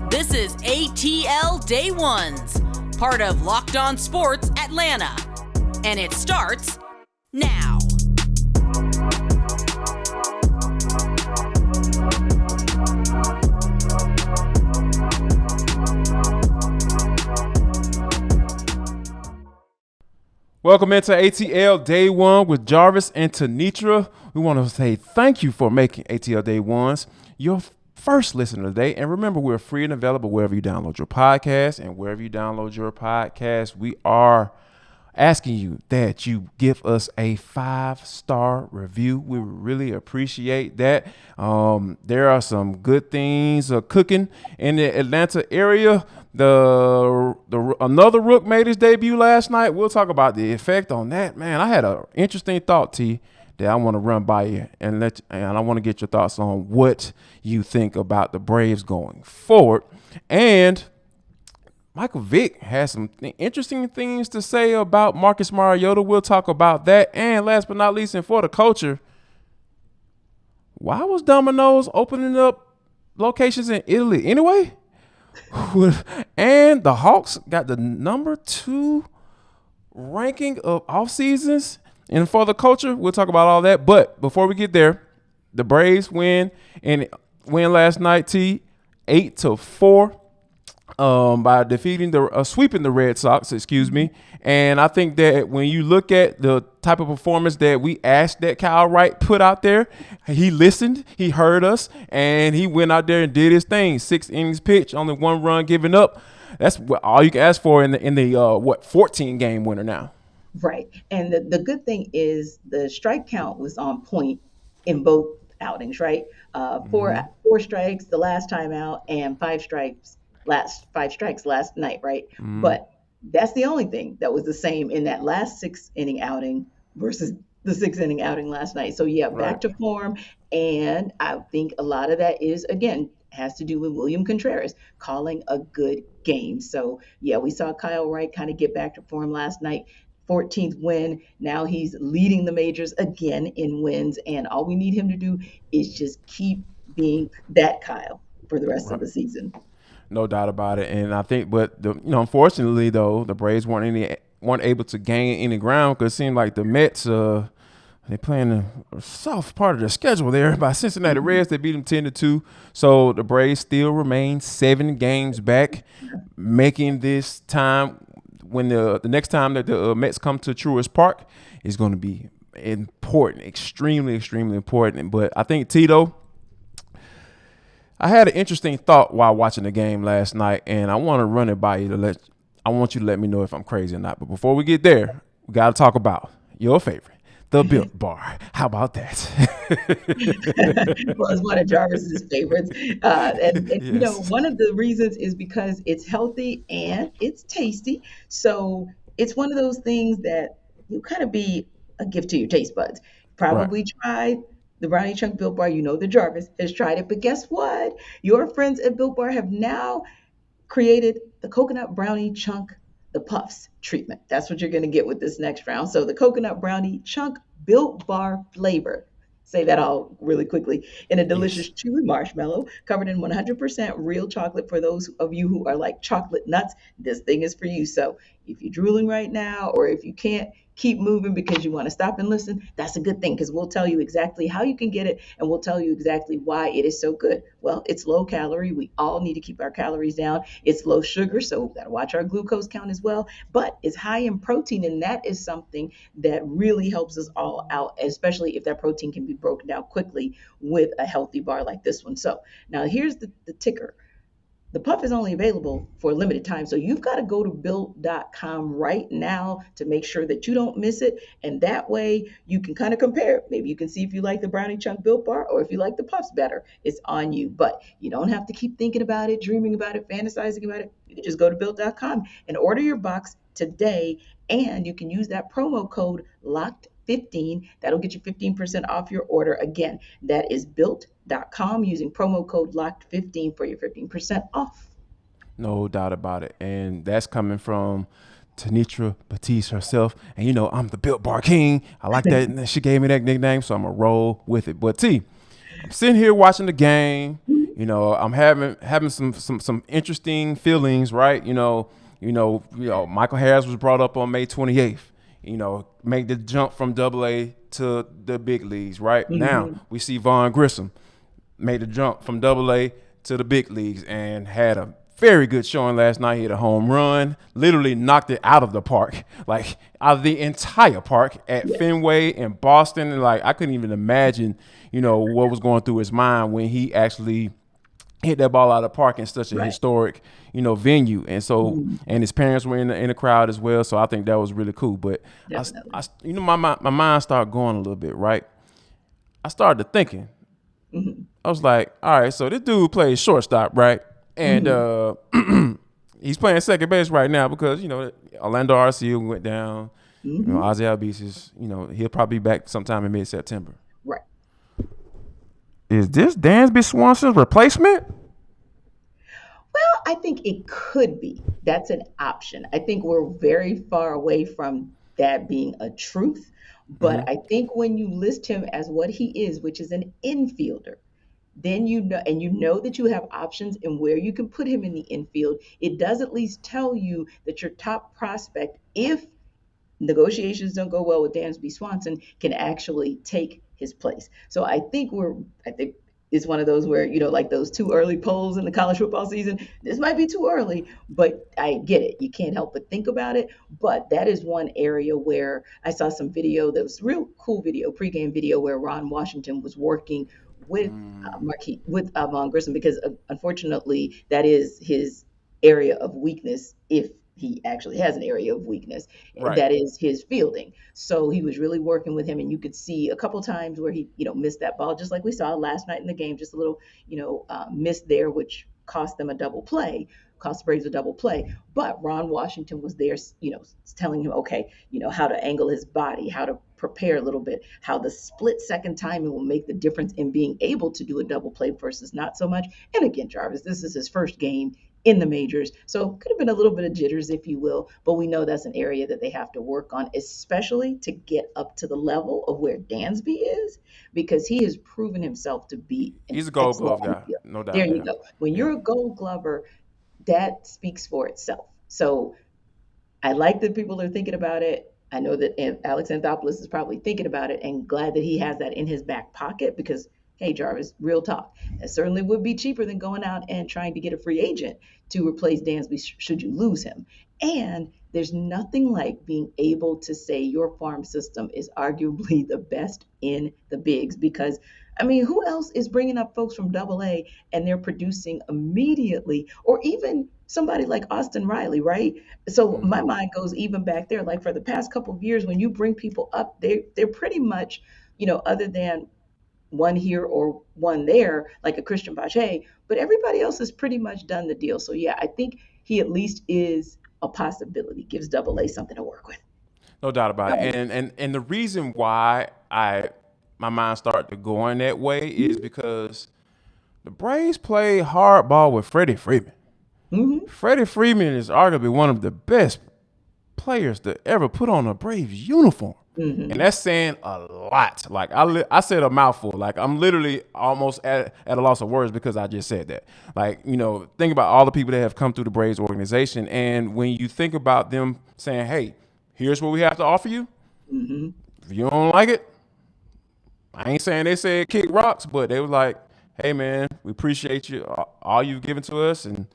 This is ATL Day Ones, part of Locked On Sports Atlanta. And it starts now. Welcome into ATL Day One with Jarvis and Tenitra. We want to say thank you for making ATL Day Ones your first listener today. And remember, we're free and available wherever you download your podcast. And wherever you download your podcast, we are asking you that you give us a 5-star review. We really appreciate that. There are some good things cooking in the Atlanta area. Another Rook made his debut last night. We'll talk about the effect on that. Man, I had an interesting thought, T, that I want to run by you and I want to get your thoughts on what you think about the Braves going forward. And Michael Vick has some interesting things to say about Marcus Mariota. We'll talk about that. And last but not least, and for the culture, why was Domino's opening up locations in Italy anyway? And the Hawks got the number 2 ranking of off seasons. And for the culture, we'll talk about all that. But before we get there, the Braves win last night, T, 8-4. By sweeping the Red Sox, And I think that when you look at the type of performance that we asked that Kyle Wright put out there, he listened, he heard us, and he went out there and did his thing. 6 innings pitched, only 1 run given up. That's all you can ask for in the 14 game winner now. Right. And the good thing is the strike count was on point in both outings, right? Four strikes the last time out and 5 strikes last night, right? But that's the only thing that was the same in that last 6-inning outing versus the 6-inning outing last night. So yeah, back to form. And I think a lot of that has to do with William Contreras calling a good game. So yeah, we saw Kyle Wright kind of get back to form last night. 14th win. Now he's leading the majors again in wins. And all we need him to do is just keep being that Kyle for the rest of the season. No doubt about it. And I think, unfortunately though, the Braves weren't able to gain any ground because it seemed like the Mets, they playing a soft part of their schedule there by Cincinnati Reds. They beat them 10-2. So the Braves still remain 7 games back, making this time when the next time that the Mets come to Truist Park is going to be important, extremely, extremely important. But I think, Tito, I had an interesting thought while watching the game last night, and I want to run it by you I want you to let me know if I'm crazy or not. But before we get there, we got to talk about your favorite, the Built Bar. How about that? Well, it's one of Jarvis's favorites. And one of the reasons is because it's healthy and it's tasty. So it's one of those things that you kind of be a gift to your taste buds. Probably tried the Brownie Chunk Built Bar. You know that Jarvis has tried it. But guess what? Your friends at Built Bar have now created the Coconut Brownie Chunk, the Puffs treatment. That's what you're going to get with this next round. So the Coconut Brownie Chunk Built Bar flavor. Say that all really quickly. In a delicious chewy marshmallow covered in 100% real chocolate. For those of you who are like chocolate nuts, this thing is for you. So if you're drooling right now, or if you can't keep moving because you want to stop and listen, that's a good thing, because we'll tell you exactly how you can get it, and we'll tell you exactly why it is so good. Well, it's low calorie. We all need to keep our calories down. It's low sugar, so we've got to watch our glucose count as well. But it's high in protein, and that is something that really helps us all out, especially if that protein can be broken down quickly with a healthy bar like this one. So now here's the ticker. The puff is only available for a limited time, so you've got to go to built.com right now to make sure that you don't miss it. And that way you can kind of compare. Maybe you can see if you like the Brownie Chunk Built Bar or if you like the puffs better. It's on you, but you don't have to keep thinking about it, dreaming about it, fantasizing about it. You can just go to built.com and order your box today, and you can use that promo code LOCKED15. That'll get you 15% off your order. Again, that is built.com using promo code LOCKED15 for your 15% off. No doubt about it. And that's coming from Tenitra, Batiste herself. And, I'm the Built Bar King. I like that. And she gave me that nickname, so I'm going to roll with it. But, T, I'm sitting here watching the game. I'm having some interesting feelings, right? Michael Harris was brought up on May 28th. Make the jump from AA to the big leagues, right? Now we see Vaughn Grissom made the jump from AA to the big leagues and had a very good showing last night. He hit a home run, literally knocked it out of the park, like out of the entire park at Fenway in Boston. And like, I couldn't even imagine, what was going through his mind when he actually hit that ball out of the park in such a historic, venue. And so, and his parents were in the crowd as well. So I think that was really cool. But my mind started going a little bit, right? I started thinking, I was like, all right, so this dude plays shortstop, right? And he's playing second base right now because, Orlando Arcia went down. Ozzie Albies, he'll probably be back sometime in mid-September. Right. Is this Dansby Swanson's replacement? Well, I think it could be. That's an option. I think we're very far away from that being a truth. But I think when you list him as what he is, which is an infielder, then you know that you have options and where you can put him in the infield. It does at least tell you that your top prospect, if negotiations don't go well with Dansby Swanson, can actually take his place. So I think it's one of those where, like those too early polls in the college football season, this might be too early, but I get it. You can't help but think about it. But that is one area where I saw some video that was real cool video, pregame video, where Ron Washington was working with Vaughn Grissom, because unfortunately that is his area of weakness, if he actually has an area of weakness. That is his fielding. So he was really working with him, and you could see a couple times where he missed that ball, just like we saw last night in the game, just a little miss there, which cost them a double play, cost the Braves a double play. But Ron Washington was there, telling him, okay, how to angle his body, how to prepare a little bit, how the split second timing will make the difference in being able to do a double play versus not so much. And again, Jarvis, this is his first game in the majors, so could have been a little bit of jitters, if you will, but we know that's an area that they have to work on, especially to get up to the level of where Dansby is, because he has proven himself to be he's a Gold Glove guy, no doubt. There you go. When you're a Gold Glover, that speaks for itself. So I like that people are thinking about it. I know that Alex Anthopoulos is probably thinking about it, and glad that he has that in his back pocket, because hey, Jarvis, real talk, it certainly would be cheaper than going out and trying to get a free agent to replace Dansby should you lose him. And there's nothing like being able to say your farm system is arguably the best in the bigs, because who else is bringing up folks from AA and they're producing immediately, or even somebody like Austin Riley, right? So my mind goes even back there, like for the past couple of years, when you bring people up, they're pretty much, other than one here or one there, like a Christian Pache, but everybody else has pretty much done the deal. So yeah, I think he at least is a possibility, gives AA something to work with. No doubt about it. And the reason why my mind started to go in that way is because the Braves play hardball with Freddie Freeman. Freddie Freeman is arguably one of the best players to ever put on a Braves uniform. And that's saying a lot. Like I said a mouthful. Like I'm literally almost at a loss of words because I just said that. Like, think about all the people that have come through the Braves organization. And when you think about them saying, hey, here's what we have to offer you. If you don't like it, I ain't saying they said kick rocks, but they were like, hey, man, we appreciate you, all you've given to us. And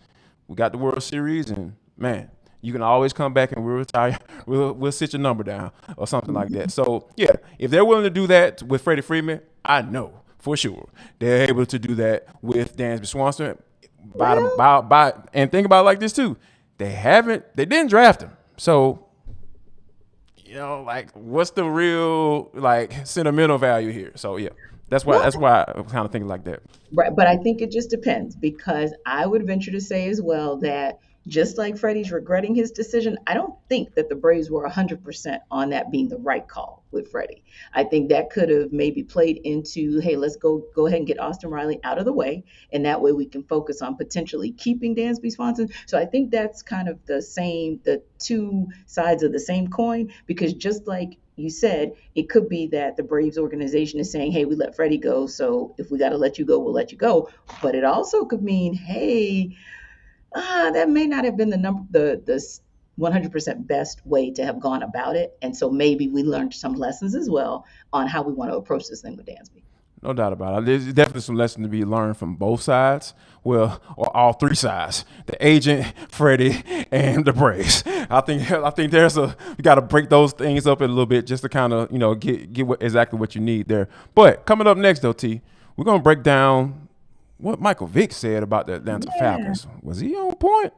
we got the World Series. And, man, you can always come back and we'll retire. We'll sit your number down or something like that. So, yeah, if they're willing to do that with Freddie Freeman, I know for sure they're able to do that with Dansby Swanson. And think about it like this, too. They didn't draft him. So, what's the real, sentimental value here? So, yeah, that's why I'm kind of thinking like that. Right, but I think it just depends, because I would venture to say as well that just like Freddie's regretting his decision, I don't think that the Braves were 100% on that being the right call with Freddie. I think that could have maybe played into, hey, let's go ahead and get Austin Riley out of the way, and that way we can focus on potentially keeping Dansby Swanson. So I think that's kind of the two sides of the same coin, because just like, you said, it could be that the Braves organization is saying, hey, we let Freddie go, so if we got to let you go, we'll let you go. But it also could mean, hey, that may not have been the 100% best way to have gone about it. And so maybe we learned some lessons as well on how we want to approach this thing with Dansby. No doubt about it. There's definitely some lesson to be learned from both sides. Well, or all three sides: the agent, Freddie, and the Braves. I think you got to break those things up a little bit just to kind of get exactly what you need there. But coming up next, though, T, we're gonna break down what Michael Vick said about the Atlanta Falcons. Was he on point?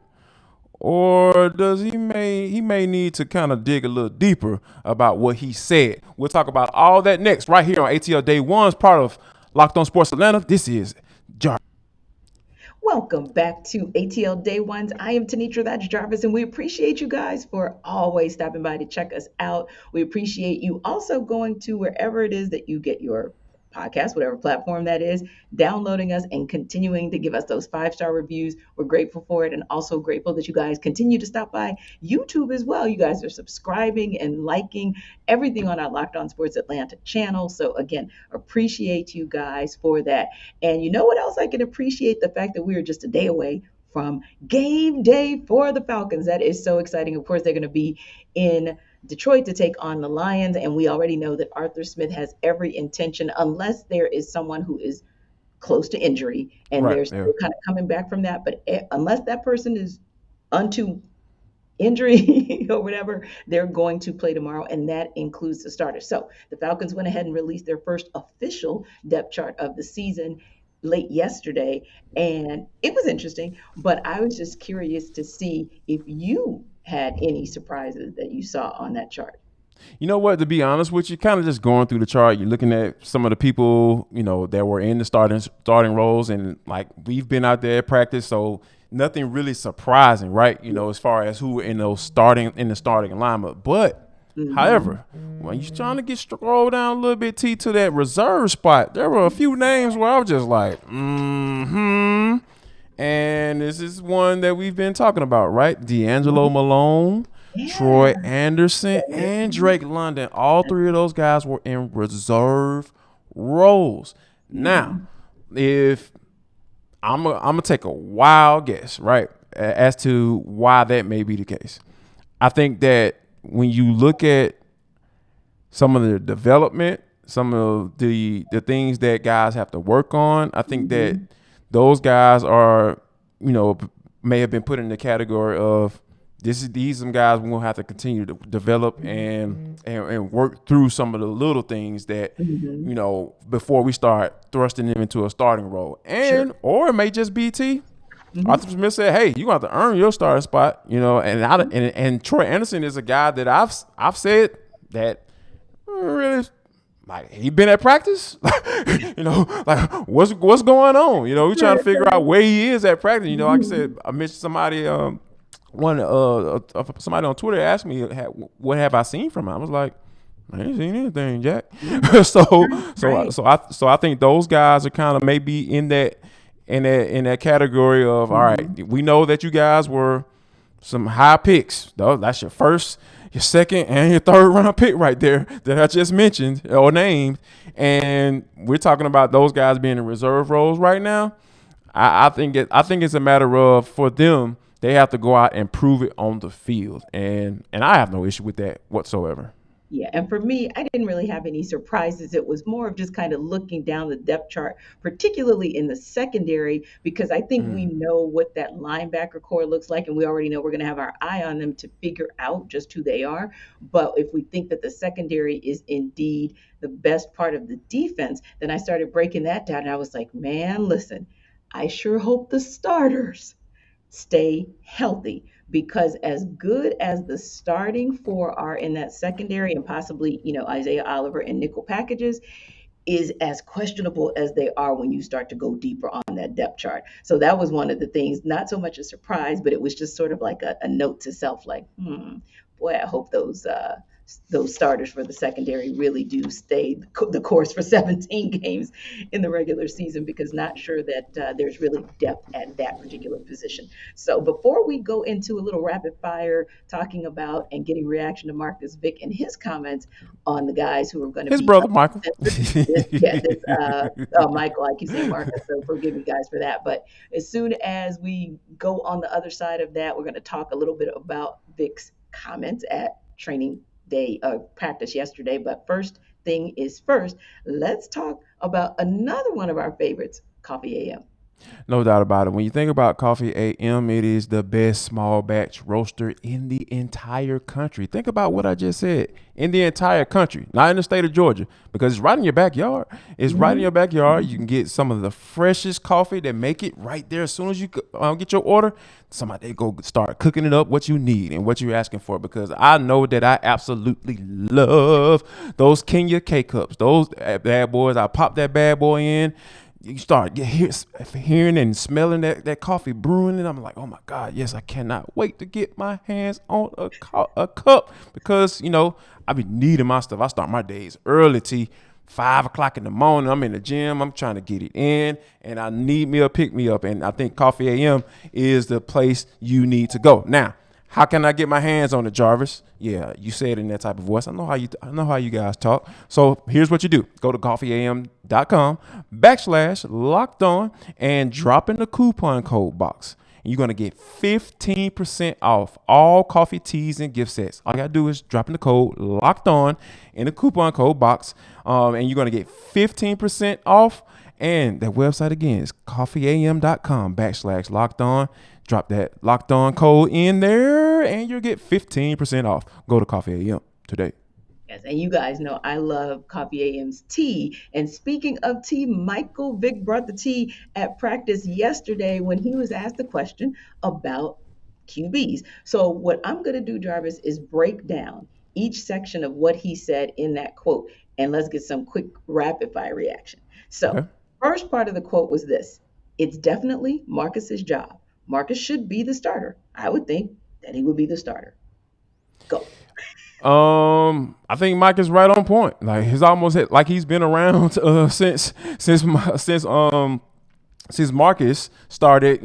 Or does he may need to kind of dig a little deeper about what he said? We'll talk about all that next right here on ATL Day One's part of Locked On Sports Atlanta. This is Jarvis. Welcome back to ATL Day Ones. I am Tenitra, that's Jarvis, and we appreciate you guys for always stopping by to check us out. We appreciate you also going to wherever it is that you get your podcast, whatever platform that is, downloading us and continuing to give us those 5-star reviews. We're grateful for it, and also grateful that you guys continue to stop by YouTube as well. You guys are subscribing and liking everything on our Locked On Sports Atlanta channel. So again, appreciate you guys for that. And you know what else I can appreciate? The fact that we are just a day away from game day for the Falcons. That is so exciting. Of course, they're going to be in Detroit to take on the Lions, and we already know that Arthur Smith has every intention, unless there is someone who is close to injury and they're still kind of coming back from that. But unless that person is unto injury or whatever, they're going to play tomorrow, and that includes the starters. So the Falcons went ahead and released their first official depth chart of the season late yesterday, and it was interesting, but I was just curious to see if you had any surprises that you saw on that chart. You know what? To be honest with you, kind of just going through the chart, you're looking at some of the people, that were in the starting roles, and like we've been out there at practice, so nothing really surprising, right? As far as who were in the starting alignment. But however, when you're trying to get scroll down a little bit, T, to that reserve spot, there were a few names where I was just like, And this is one that we've been talking about, right? D'Angelo Malone, Troy Anderson, and Drake London. All three of those guys were in reserve roles. Now, if I'm gonna take a wild guess, right, as to why that may be the case. I think that when you look at some of the development, some of the things that guys have to work on, I think that those guys are, may have been put in the category of these some guys we're gonna have to continue to develop and work through some of the little things that before we start thrusting them into a starting role. Or it may just be T. Arthur Smith said, "Hey, you gonna have to earn your starting spot," and Troy Anderson is a guy that I've said that really. Like, he been at practice, like what's going on? We trying to figure out where he is at practice. Like I said, I mentioned somebody, somebody on Twitter asked me, what have I seen from him? I was like, I ain't seen anything, Jack. So I think those guys are kind of maybe in that category of, all right, we know that you guys were some high picks. That's your first, your second, and your third round pick right there that I just mentioned or named. And we're talking about those guys being in reserve roles right now. I think it's a matter of, for them, they have to go out and prove it on the field. And I have no issue with that whatsoever. Yeah, and for me, I didn't really have any surprises. It was more of just kind of looking down the depth chart, particularly in the secondary, because I think we know what that linebacker core looks like, and we already know we're going to have our eye on them to figure out just who they are. But if we think that the secondary is indeed the best part of the defense, then I started breaking that down, and I was like, man, listen, I sure hope the starters stay healthy, because as good as the starting four are in that secondary, and possibly, Isaiah Oliver and nickel packages, is as questionable as they are when you start to go deeper on that depth chart. So that was one of the things, not so much a surprise, but it was just sort of like a note to self, like, boy, I hope those those starters for the secondary really do stay the course for 17 games in the regular season, because not sure that there's really depth at that particular position. So before we go into a little rapid fire talking about and getting reaction to Marcus Vick and his comments on the guys who are going to His be brother, Michael. Michael, I keep saying Marcus, so forgive me guys for that. But as soon as we go on the other side of that, we're going to talk a little bit about Vick's comments at training day practice yesterday. But first thing is first, let's talk about another one of our favorites, Coffee AM. No doubt about it. When you think about Coffee AM, it is the best small batch roaster in the entire country. Think about what I just said. In the entire country, not in the state of Georgia, because it's right in your backyard. It's right in your backyard. You can get some of the freshest coffee that make it right there. As soon as you get your order, somebody they go start cooking it up what you need and what you're asking for, because I know that I absolutely love those Kenya K-Cups. Those bad boys. I pop that bad boy in. You start hearing and smelling that coffee brewing, and I'm like, oh my God, yes, I cannot wait to get my hands on a cup, because, I be needing my stuff. I start my days early, 5 o'clock in the morning. I'm in the gym. I'm trying to get it in, and I need me a pick-me-up, and I think Coffee AM is the place you need to go. Now, how can I get my hands on it, Jarvis? Yeah, you say it in that type of voice. I know how you guys talk. So here's what you do. Go to coffeeam.com/lockedon and drop in the coupon code box. And you're going to get 15% off all coffee, teas, and gift sets. All you got to do is drop in the code locked on in the coupon code box, and you're going to get 15% off. And that website again is coffeeam.com/locked on. Drop that locked on code in there and you'll get 15% off. Go to Coffee AM today. Yes, and you guys know I love Coffee AM's tea. And speaking of tea, Michael Vick brought the tea at practice yesterday when he was asked a question about QBs. So what I'm going to do, Jarvis, is break down each section of what he said in that quote, and let's get some quick rapid fire reaction. So okay. First part of the quote was this: it's definitely Marcus's job. Marcus should be the starter. I would think that he would be the starter. Go. I think Mike is right on point. Like he's almost like he's been around since Marcus started.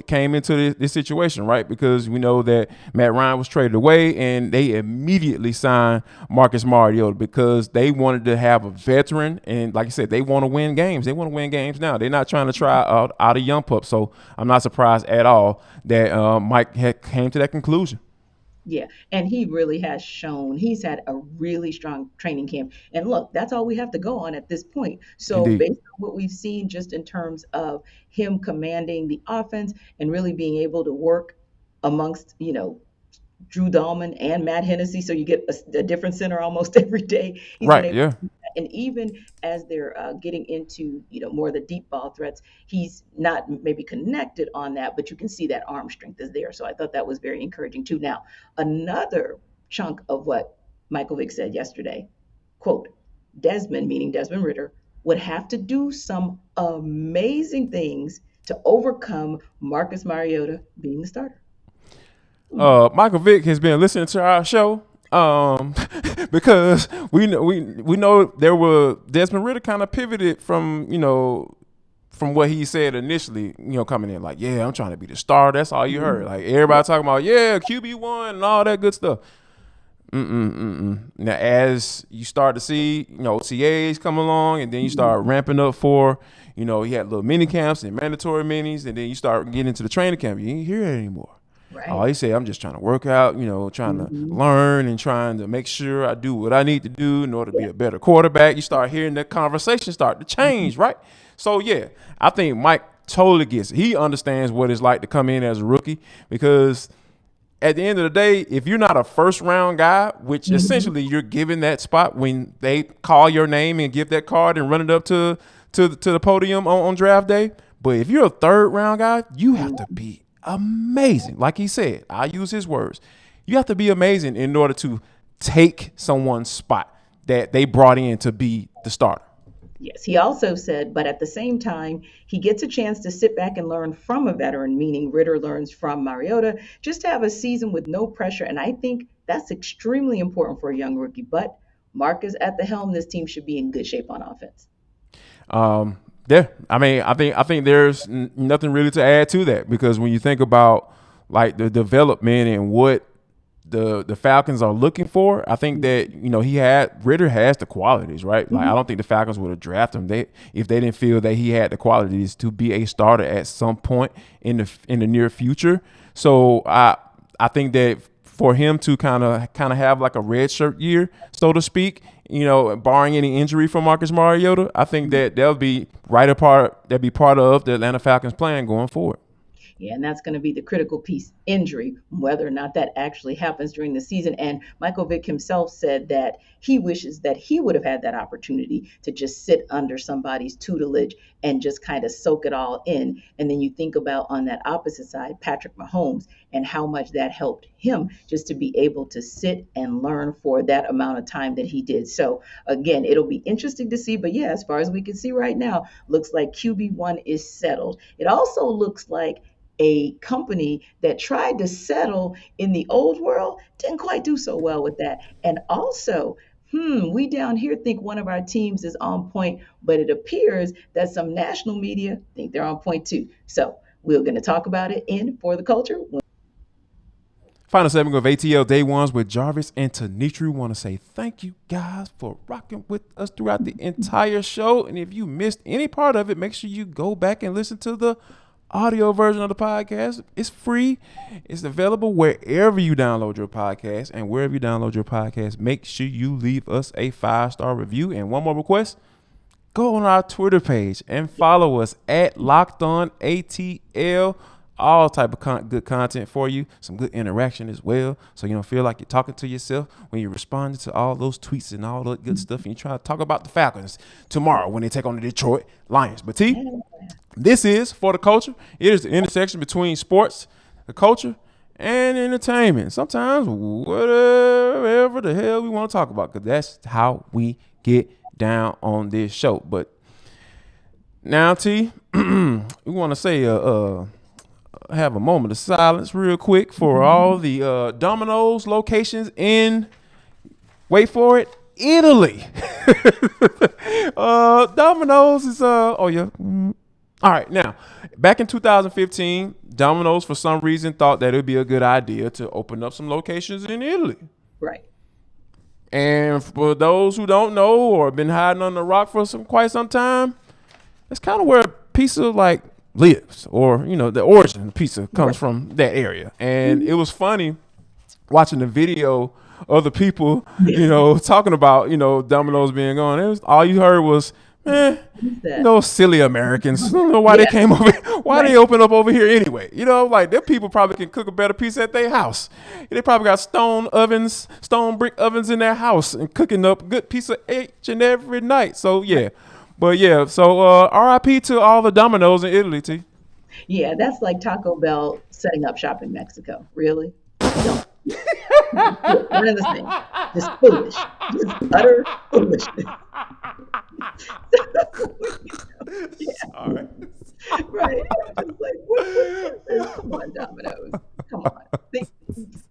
Came into this situation, right? Because we know that Matt Ryan was traded away, and they immediately signed Marcus Mariota because they wanted to have a veteran, and like I said, they want to win games. They want to win games now. They're not trying to try out a young pup. So I'm not surprised at all that Mike came to that conclusion. Yeah, and he really has shown he's had a really strong training camp. And look, that's all we have to go on at this point. So Indeed. Based on what we've seen just in terms of him commanding the offense and really being able to work amongst, Drew Dahlman and Matt Hennessy, so you get a different center almost every day. Right, yeah. And even as they're getting into, more of the deep ball threats, he's not maybe connected on that, but you can see that arm strength is there. So I thought that was very encouraging too. Now, another chunk of what Michael Vick said yesterday, quote, Desmond, meaning Desmond Ridder, would have to do some amazing things to overcome Marcus Mariota being the starter. Michael Vick has been listening to our show. Because we know there were Desmond Ridder kind of pivoted from what he said initially, coming in like, yeah, I'm trying to be the starter. That's all you heard. Like everybody talking about, yeah, QB1 and all that good stuff. Now, as you start to see, OTAs come along, and then you start ramping up for, he had little mini camps and mandatory minis, and then you start getting into the training camp. You ain't hear that anymore. Right. Oh, he said, I'm just trying to work out, trying to learn and trying to make sure I do what I need to do in order to be a better quarterback. You start hearing the conversation start to change, right? So, yeah, I think Mike totally gets it. He understands what it's like to come in as a rookie, because at the end of the day, if you're not a first-round guy, which essentially you're given that spot when they call your name and give that card and run it up to the podium on draft day, but if you're a third-round guy, you have to be amazing. Like he said, I use his words. You have to be amazing in order to take someone's spot that they brought in to be the starter. Yes, he also said, but at the same time, he gets a chance to sit back and learn from a veteran, meaning Ritter learns from Mariota, just to have a season with no pressure. And I think that's extremely important for a young rookie. But Mark is at the helm. This team should be in good shape on offense. Yeah, I mean, I think there's nothing really to add to that, because when you think about like the development and what the Falcons are looking for, I think that Ritter has the qualities, right? Like I don't think the Falcons would have drafted him if they didn't feel that he had the qualities to be a starter at some point in the near future. So I think that for him to kind of have like a red shirt year, so to speak, barring any injury from Marcus Mariota, I think that they'll be part of the Atlanta Falcons plan going forward. Yeah, and that's going to be the critical piece, injury, whether or not that actually happens during the season. And Michael Vick himself said that he wishes that he would have had that opportunity to just sit under somebody's tutelage and just kind of soak it all in. And then you think about on that opposite side, Patrick Mahomes, and how much that helped him just to be able to sit and learn for that amount of time that he did. So again, it'll be interesting to see. But yeah, as far as we can see right now, looks like QB1 is settled. It also looks like a company that tried to settle in the old world didn't quite do so well with that. And also, we down here think one of our teams is on point, but it appears that some national media think they're on point too. So we're going to talk about it in For the Culture. Final segment of ATL Day Ones with Jarvis and Tenitra. We want to say thank you guys for rocking with us throughout the entire show. And if you missed any part of it, make sure you go back and listen to the audio version of the podcast. It's free. It's available wherever you download your podcast, and wherever you download your podcast, make sure you leave us a 5-star review. And one more request, go on our Twitter page and follow us at Locked On ATL. All type of good content for you, some good interaction as well, so you don't feel like you're talking to yourself when you're responding to all those tweets and all that good stuff, and you try to talk about the Falcons tomorrow when they take on the Detroit Lions. But this is For the Culture. It is the intersection between sports, the culture, and entertainment. Sometimes whatever the hell we want to talk about, because that's how we get down on this show. But now, T, we want to say have a moment of silence real quick for all the Domino's locations in, wait for it, Italy. Domino's is all right. Now, back in 2015, Domino's for some reason thought that it would be a good idea to open up some locations in Italy. Right. And for those who don't know or have been hiding on the rock for quite some time, that's kind of where pizza lives, or the origin of pizza comes from that area. And it was funny watching the video of the people talking about Domino's being gone. It was all you heard was those silly Americans. I don't know why they came over, why they open up over here anyway. Their people probably can cook a better pizza at their house. They probably got stone brick ovens in their house and cooking up good pizza each and every night. So yeah. But yeah, so RIP to all the Domino's in Italy, T. Yeah, that's like Taco Bell setting up shop in Mexico. Really? Don't. One of the things. Just foolish. Just utter foolishness. All right. Right. I'm just like, what is this? Come on, Domino's. Come on.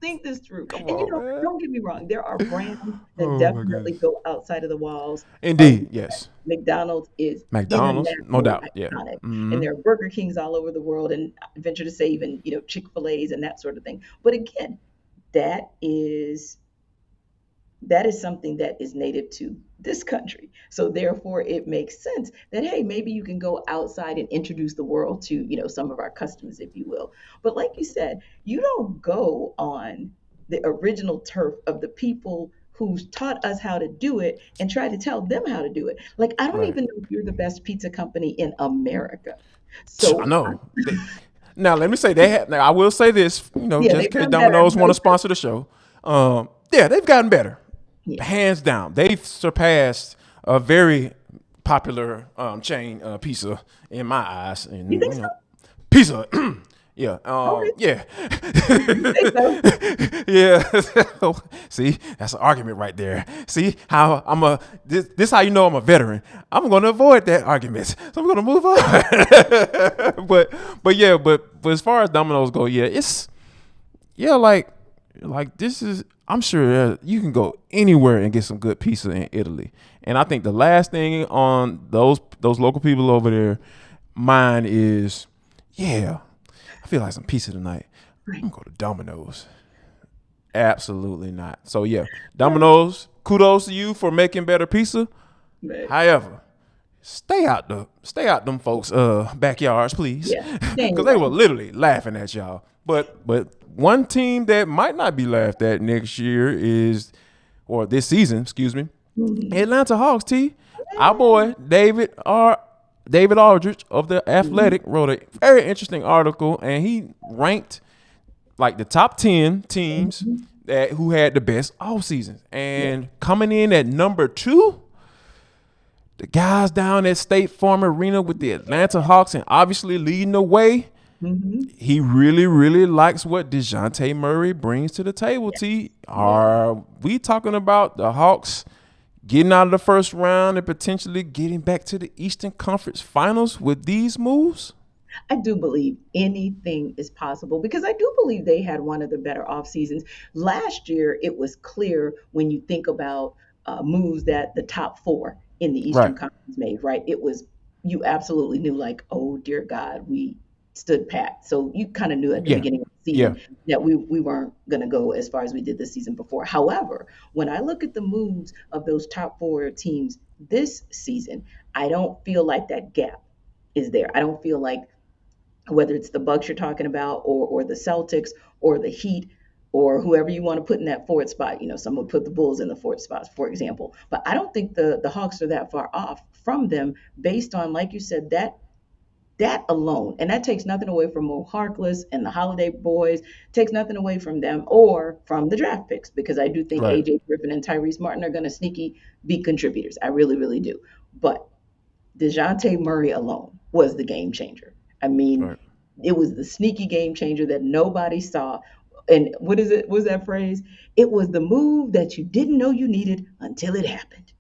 Think this through. Come and on, don't get me wrong. There are brands that definitely go outside of the walls. Indeed, yes. McDonald's is no doubt, yeah. Iconic. Mm-hmm. And there are Burger Kings all over the world, and I venture to say even Chick-fil-A's and that sort of thing. But again, that is something that is native to this country. So therefore, it makes sense that, hey, maybe you can go outside and introduce the world to, some of our customers, if you will. But like you said, you don't go on the original turf of the people who taught us how to do it and try to tell them how to do it. Like, I don't even know if you're the best pizza company in America. So I know. Now, let me say I will say this, just in case Domino's want to sponsor the show. They've gotten better. Yeah. Hands down. They've surpassed a very popular chain pizza in my eyes. And, you think so? Pizza Yeah. Okay, Yeah. you say so. Yeah. See, that's an argument right there. See how this how you know I'm a veteran. I'm gonna avoid that argument. So I'm gonna move on. but yeah, but as far as dominoes go, yeah, it's yeah, like this is I'm sure you can go anywhere and get some good pizza in Italy. And I think the last thing on those local people over there mind is, yeah, I feel like some pizza tonight. Right. I'm gonna go to Domino's. Absolutely not. So yeah, Domino's, kudos to you for making better pizza. Right. However, stay out them folks backyards, please. Yeah, stay in Because your they were lane. literally laughing at y'all. But one team that might not be laughed at next year or this season, excuse me, Atlanta Hawks. Our boy David Aldridge of the Athletic wrote a very interesting article, and he ranked like the top 10 teams who had the best off seasons. And coming in at number 2, the guys down at State Farm Arena with the Atlanta Hawks, and obviously leading the way. He really, really likes what DeJounte Murray brings to the table. Are we talking about the Hawks getting out of the first round and potentially getting back to the Eastern Conference Finals with these moves? I do believe anything is possible because I do believe they had one of the better off seasons. Last year, it was clear when you think about moves that the top 4 in the Eastern Right. Conference made, right? It was, you absolutely knew, like, oh, dear God, we stood pat. So you kind of knew at the Yeah. beginning of the Yeah. season that we weren't going to go as far as we did the season before. However, when I look at the moves of those top 4 teams this season, I don't feel like that gap is there. I don't feel like whether it's the Bucks you're talking about or the Celtics or the Heat or whoever you want to put in that fourth spot. You know, some would put the Bulls in the fourth spot, for example. But I don't think the Hawks are that far off from them based on, like you said, that alone. And that takes nothing away from Mo Harkless and the Holiday Boys, takes nothing away from them or from the draft picks, because I do think Right. AJ Griffin and Tyrese Martin are going to sneaky be contributors. I really, really do. But DeJounte Murray alone was the game changer. I mean, Right. it was the sneaky game changer that nobody saw. And what is it? What's that phrase? It was the move that you didn't know you needed until it happened.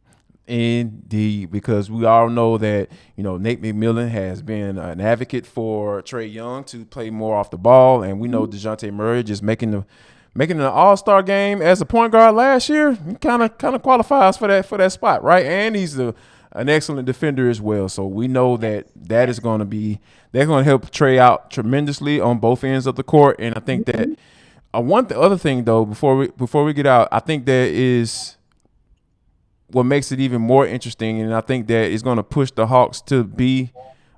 Indeed, because we all know that, Nate McMillan has been an advocate for Trae Young to play more off the ball, and we know DeJounte Murray just making an All-Star game as a point guard last year. He kind of qualifies for that spot, right? And he's an excellent defender as well. So we know that is going to be they're going to help Trae out tremendously on both ends of the court. And I think that other thing though, before we get out, I think that is what makes it even more interesting, and I think that it's going to push the Hawks to be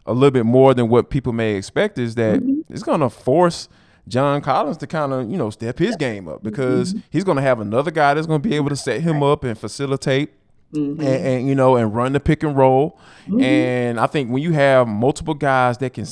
a little bit more than what people may expect, is that it's going to force John Collins to kind of, step his game up, because he's going to have another guy that's going to be able to set him up and facilitate and run the pick and roll. And I think when you have multiple guys that can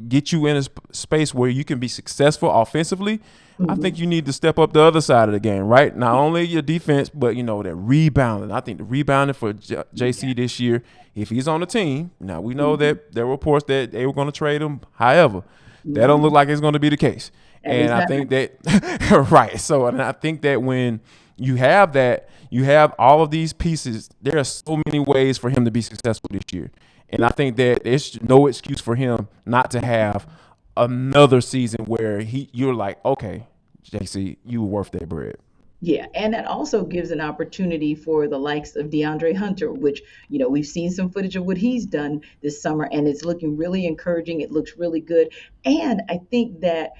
get you in a space where you can be successful offensively, I think you need to step up the other side of the game, right? Not only your defense, but, that rebounding. I think the rebounding for JC this year, if he's on the team, now we know that there were reports that they were going to trade him. However, that don't look like it's going to be the case. And I think that, right. So, and I think that when you have that, you have all of these pieces, there are so many ways for him to be successful this year. And I think that there's no excuse for him not to have another season where you're like, okay, JC, you were worth that bread. Yeah, and that also gives an opportunity for the likes of DeAndre Hunter, which, we've seen some footage of what he's done this summer, and it's looking really encouraging. It looks really good. And I think that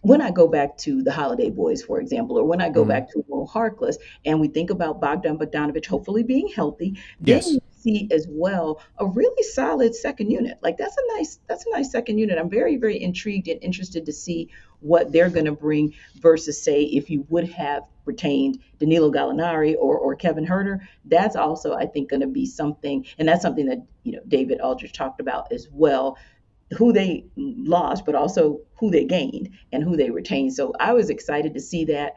when I go back to the Holiday Boys, for example, or when I go back to Mo Harkless, and we think about Bogdan Bogdanovic hopefully being healthy, then Yes. you see as well a really solid second unit. Like that's a nice second unit. I'm very, very intrigued and interested to see what they're going to bring versus, say, if you would have retained Danilo Gallinari or Kevin Herter. That's also, I think, going to be something, and that's something that David Aldridge talked about as well, who they lost, but also who they gained and who they retained. So I was excited to see that.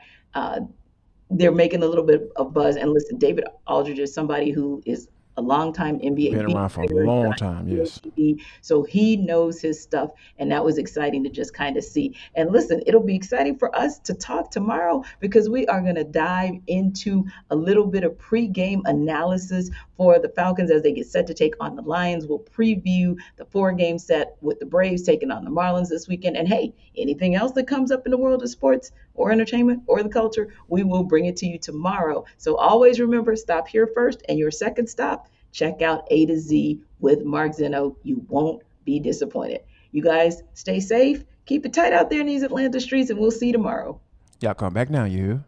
They're making a little bit of buzz. And listen, David Aldridge is somebody who is a longtime NBA Been beat around for a writer, long done time, NBA yes. TV, so he knows his stuff, and that was exciting to just kind of see. And listen, it'll be exciting for us to talk tomorrow because we are going to dive into a little bit of pre-game analysis for the Falcons as they get set to take on the Lions. We'll preview the 4-game set with the Braves taking on the Marlins this weekend. And hey, anything else that comes up in the world of sports or entertainment or the culture, we will bring it to you tomorrow. So always remember, stop here first, and your second stop, check out A to Z with Mark Zeno. You won't be disappointed. You guys stay safe. Keep it tight out there in these Atlanta streets, and we'll see you tomorrow. Y'all come back now, you.